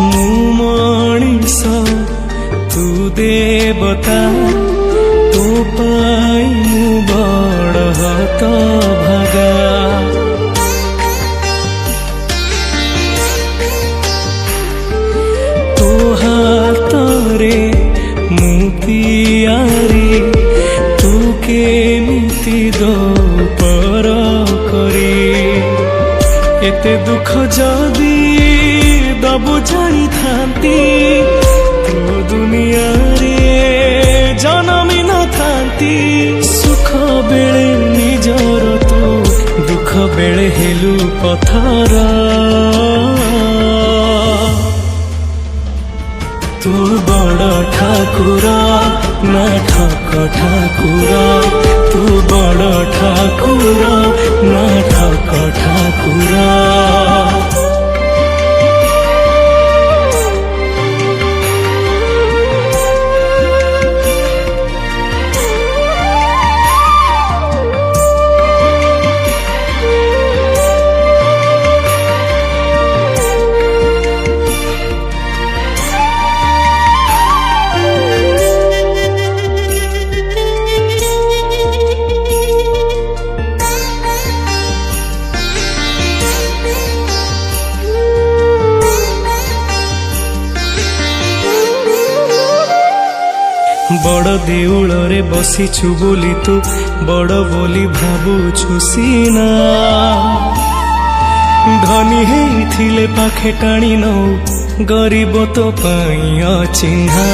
मु मणिष तू देवता तो पाई मु बड़ हत भागा तो हातरे मुतियारी तू केमिति दो पर करी एते दुख जदी दबु जाई थांती तो दुनिया रे जनमी न थांती सुख बेले निजर तो दुख बेले हेलु पथर तू बड़ ठाकुर ना ठक ठाकुर तू बड़ ठाकुर ना ठक ठाकुर बड़ देउल रे बसीछु बोली तू बड़ बोली भाबुछु सीना धनी हेइथिले पाखे टाणी नौ गरीब तो पाई अचिन्हा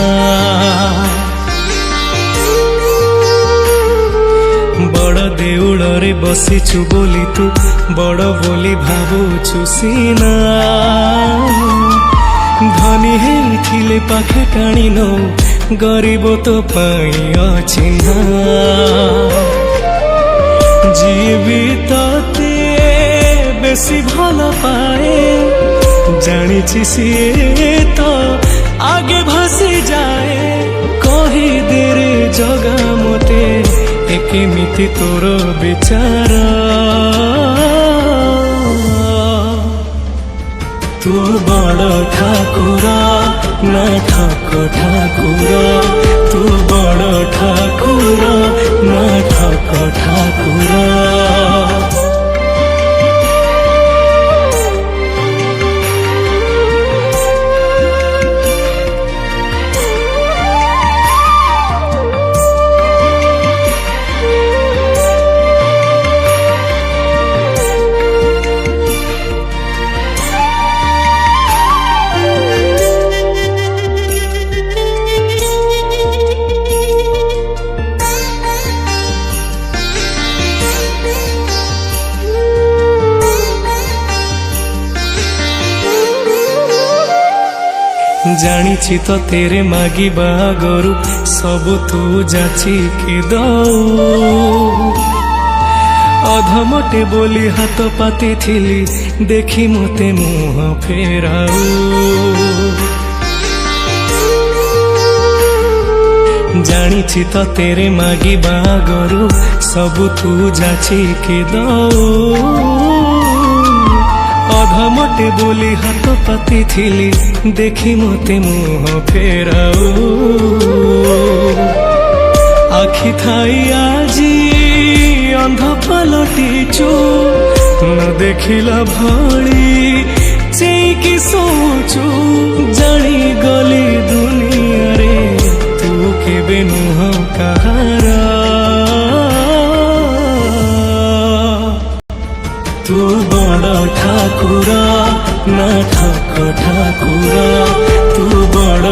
बड़ देउल रे बसीछु बोली तू बड़ बोली भाबुछु सीना धनी हेइथिले पाखे टाणी नौ गरीब तो पाई अचिन्हा जीवित ते बेसी भल पाए जानी सीए तो आगे भासी जाए कही दे रे जगा मते एकेमिति तोर विचार तू बड़ ठाकुर ना ठक ठाकुर तू बड़ ठाकुर ना ठक ठाकुर जानी तो तेरे मागी बागरु सब तू जाची के दऊ अधमटे बोली हाथ पाती थिली देखी मते मुह फेराऊ जानी तो तेरे मागी बागरु सब तू जाची के दऊ अधमटे बोली हाथ पाती थिली देखी मते मुह फेराऊ आखि थाई आजी अंध पलटिचु न देखिला भली चेकी सोचु जानी गली दुनिया रे तू केबे नुह कहार तू बड़ ठाकुर ना ठक ठाकुर तू बड़